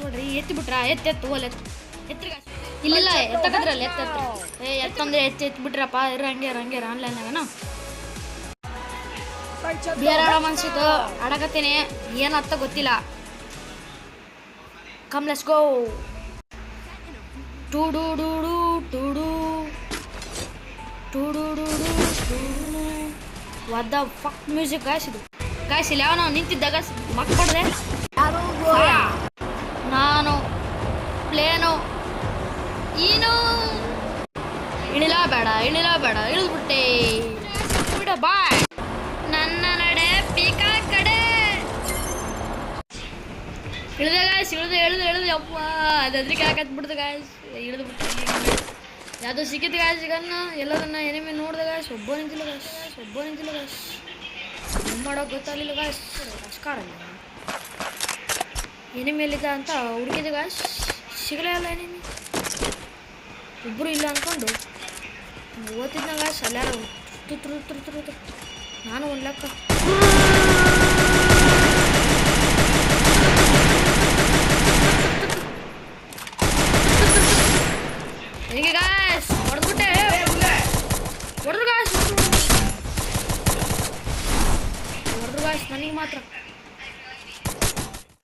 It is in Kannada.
ನೋಡ್ರಿ ಎತ್ತಿ ಬಿಟ್ರ ಎತ್ತು ಒಲೆ ಎತ್ತರ ಇಲ್ಲ ಎತ್ತಕದ್ರಲ್ಲ ಎತ್ತಂದ್ರೆ ಎತ್ತಿ ಬಿಟ್ರಪ್ಪ ಹಂಗೆ ಆನ್ಲೈನ್ನಾಗನ ಬೇರೆ ಆಡೋ ಮನ್ಸಿತ್ತು ಆಡಕತ್ತೀನಿ ಏನಂತ ಗೊತ್ತಿಲ್ಲ ಕಮ್ ಲೆಟ್ಸ್ ಗೋ ಟು ಡು ಡು ಡು ಟು ಡು ಟು ಡು ಡು ಡು what the fuck music guys ಇದು ಗಾಯ್ಸ್ ಇಲ್ಲಿ ಯಾವ ನಾವು ನಿಂತಿದ್ದಾಗ ಮಕ್ ಪಡೆದೆ ನಾನು ಪ್ಲೇನು ಏನು ಇಳಿಲಬೇಡ ಇಳಿದ್ಬಿಟ್ಟೆ ಬಿಡ ಬಾಯ್ ನನ್ನ ನಡೆ ಪೀಕಾ ಕಡೆ ಇಳಿದೆ ಗಾಯ್ಸ್ ಇಳಿದು ಅಪ್ಪ ಅದು ಅದ್ರಿಗೆ ಹಾಕತ್ಬಿಡ್ದು ಗಾಯ್ಸ್ ಇಳಿದು ಬಿಟ್ಟು ಯಾವುದೋ ಸಿಕ್ಕಿತ್ತು ಗಾಯ್ಸ್ ಸಿಗನ್ನ ಎಲ್ಲದನ್ನ ಎನಿಮೆ ನೋಡಿದೆ ಗಾಯ್ಸ್ ಒಬ್ಬ ನಿಂತಿಲ್ಲ ಗಾಯ್ಸ್ ಏನು ಮಾಡೋಕೆ ಗೊತ್ತಾಗಲಿಲ್ಲ ಗಾಯ್ಸ್ ಕಷ್ಟಕಾಡಲ್ಲ ಎನಿಮೆ ಎಲ್ಲಿದ್ದ ಅಂತ ಹುಡುಕಿದೆ ಗಾಯ್ಸ್ ಸಿಗಲೇ ಅಲ್ಲ ಎನಿಮೆ ಇಬ್ಬರು ಇಲ್ಲ ಅಂದ್ಕೊಂಡು ಓದ್ತಿದ್ನ ಗಾಯ್ಸ್ ಅಲ್ಲಾರ ತುತ್ತು ನಾನು ಒಂದು ಲೆಕ್ಕ ನನಗೆ ಗಾಯ್ಸ್ ಹೊಡೆದ್ಬಿಟ್ಟೆ ಹೊಡೆದ್ರು ಗಾಯ್ಸ್ ನನಗೆ ಮಾತ್ರ